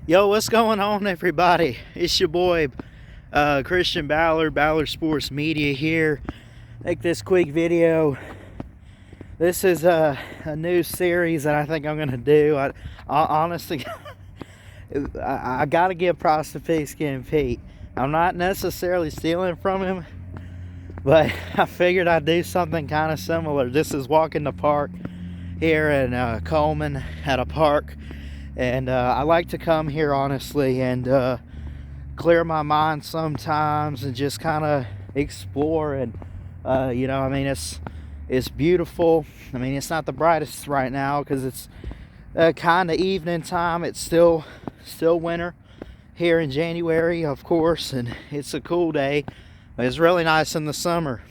Yo, what's going on, everybody? It's your boy, Christian Ballard, Ballard Sports Media here. Make this quick video. This is a new series that I think I'm gonna do. I honestly, I gotta give props to Pigskin Pete. I'm not necessarily stealing from him, but I figured I'd do something kind of similar. This is walking the park here in Coleman at a park. And I like to come here, honestly, and clear my mind sometimes and just kind of explore. And, I mean, it's beautiful. I mean, it's not the brightest right now because it's kind of evening time. It's still winter here in January, of course, and it's a cool day. It's really nice in the summer.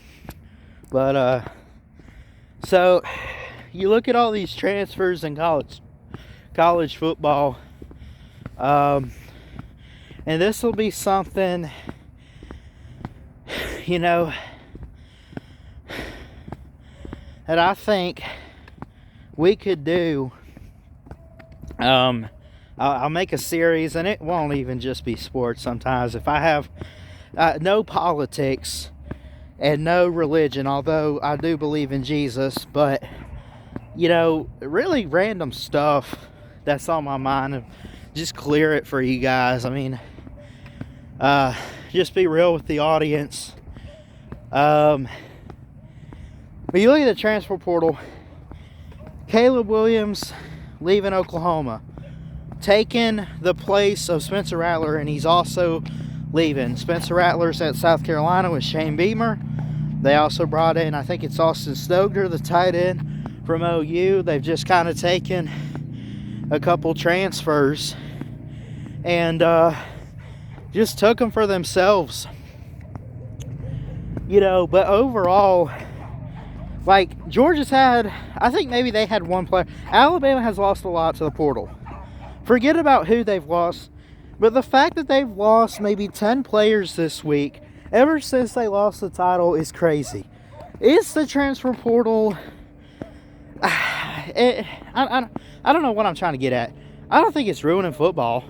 But, so you look at all these transfers in college football, and this will be something, that I think we could do. I'll make a series, and it won't even just be sports sometimes. If I have no politics and no religion, although I do believe in Jesus, but really random stuff that's on my mind, and just clear it for you guys. I mean, just be real with the audience. But you look at the transfer portal, Caleb Williams leaving Oklahoma, taking the place of Spencer Rattler, and he's also leaving. Spencer Rattler's at South Carolina with Shane Beamer. They also brought in, I think it's Austin Stogner, the tight end from OU. They've just kind of taken a couple transfers and just took them for themselves. But overall, like, Georgia's had, I think maybe they had one player. Alabama has lost a lot to the portal. Forget about who they've lost, but the fact that they've lost maybe 10 players this week, ever since they lost the title, is crazy. It's the transfer portal. I don't know what I'm trying to get at. I don't think it's ruining football.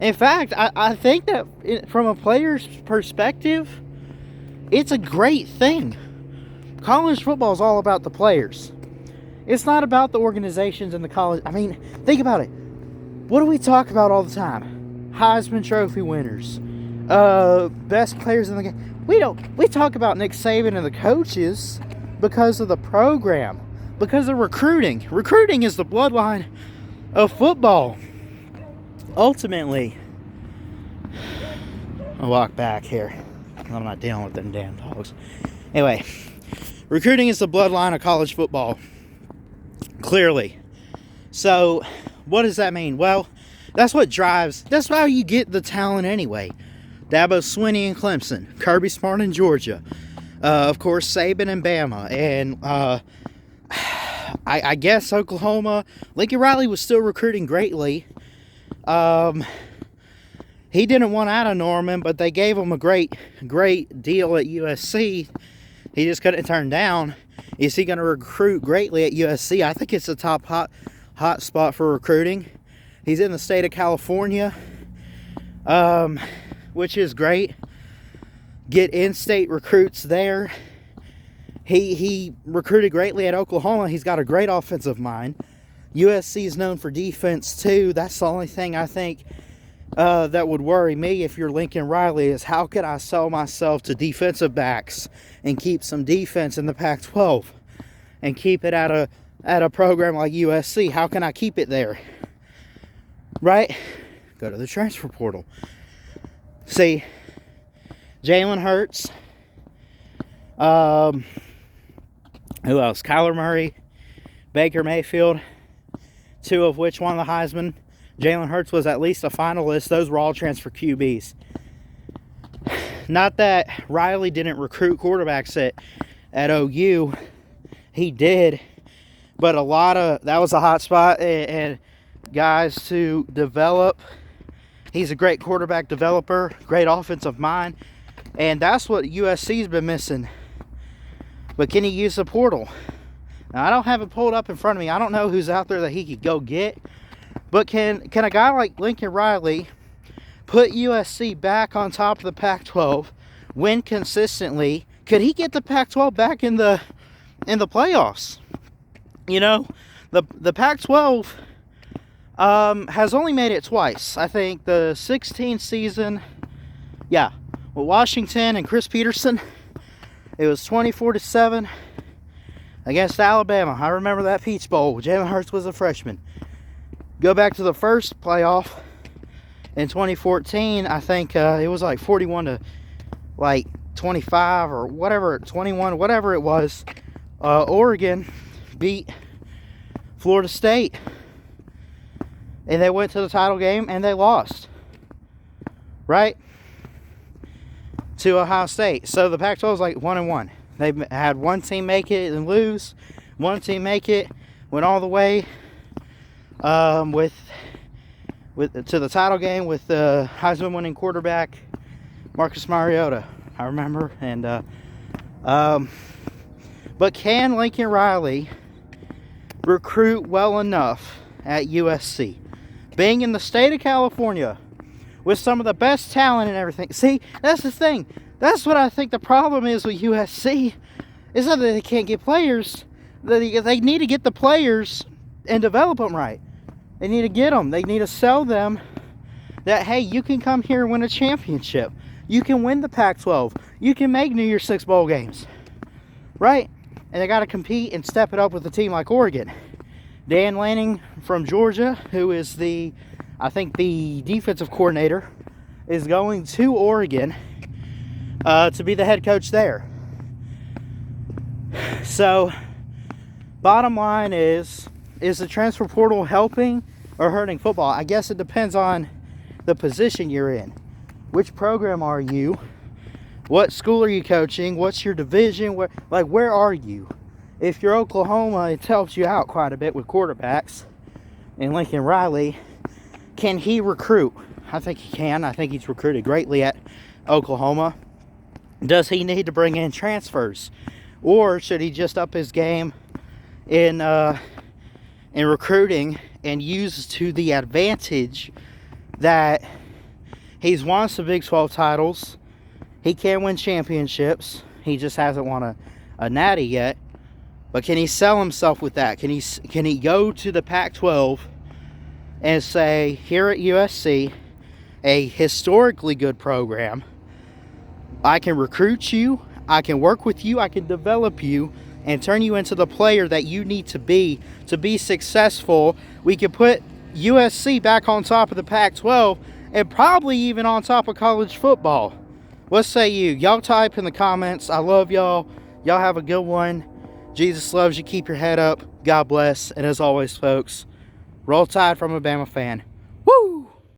In fact, I think that from a player's perspective, it's a great thing. College football is all about the players. It's not about the organizations and the college. I mean, think about it. What do we talk about all the time? Heisman Trophy winners, best players in the game. We talk about Nick Saban and the coaches because of the program. Because of recruiting. Recruiting is the bloodline of football. Ultimately, I'll walk back here. I'm not dealing with them damn dogs. Anyway, recruiting is the bloodline of college football. Clearly. So, what does that mean? Well, that's how you get the talent anyway. Dabo Swinney in Clemson. Kirby Smart in Georgia. Of course, Saban and Bama. And, I guess Oklahoma. Lincoln Riley was still recruiting greatly. He didn't want out of Norman, but they gave him a great deal at USC. He just couldn't turn down. Is he going to recruit greatly at USC? I think it's a top hot spot for recruiting. He's in the state of California, which is great. Get in-state recruits there. He recruited greatly at Oklahoma. He's got a great offensive mind. USC is known for defense too. That's the only thing I think that would worry me if you're Lincoln Riley, is how could I sell myself to defensive backs and keep some defense in the Pac-12 and keep it at a program like USC? How can I keep it there? Right? Go to the transfer portal. See, Jalen Hurts. Who else? Kyler Murray, Baker Mayfield, two of which won the Heisman. Jalen Hurts was at least a finalist. Those were all transfer QBs. Not that Riley didn't recruit quarterbacks at OU. He did. But that was a hot spot and guys to develop. He's a great quarterback developer, great offensive mind. And that's what USC's been missing. But can he use the portal? Now, I don't have it pulled up in front of me. I don't know who's out there that he could go get. But can a guy like Lincoln Riley put USC back on top of the Pac-12, win consistently? Could he get the Pac-12 back in the playoffs? You know, the Pac-12 has only made it twice. I think the 16 season, yeah, with Washington and Chris Peterson, it was 24-7 against Alabama. I remember that Peach Bowl. Jalen Hurts was a freshman. Go back to the first playoff in 2014. I think it was like 41 to like 25 or whatever, 21, whatever it was. Oregon beat Florida State, and they went to the title game and they lost, right, to Ohio State. So the Pac-12 is like 1-1. They had one team make it and lose, one team make it, went all the way with to the title game with the Heisman winning quarterback Marcus Mariota, I remember. And but can Lincoln Riley recruit well enough at USC, being in the state of California with some of the best talent and everything? See, that's the thing. That's what I think the problem is with USC, is that they can't get players. They need to get the players and develop them right. They need to get them. They need to sell them that, hey, you can come here and win a championship. You can win the Pac-12. You can make New Year's Six bowl games, right? And they got to compete and step it up with a team like Oregon. Dan Lanning from Georgia, who is I think the defensive coordinator, is going to Oregon to be the head coach there. So, bottom line is the transfer portal helping or hurting football? I guess it depends on the position you're in. Which program are you? What school are you coaching? What's your division? Where are you? If you're Oklahoma, it helps you out quite a bit with quarterbacks. And Lincoln Riley, can he recruit? I think he can. I think he's recruited greatly at Oklahoma. Does he need to bring in transfers? Or should he just up his game in recruiting and use to the advantage that he's won some Big 12 titles? He can win championships. He just hasn't won a natty yet. But can he sell himself with that? Can he go to the Pac-12 and say, here at USC, a historically good program, I can recruit you, I can work with you, I can develop you, and turn you into the player that you need to be successful. We can put USC back on top of the Pac-12 and probably even on top of college football. What say you? Y'all type in the comments. I love y'all. Y'all have a good one. Jesus loves you. Keep your head up. God bless. And as always, folks, roll Tide from a Bama fan.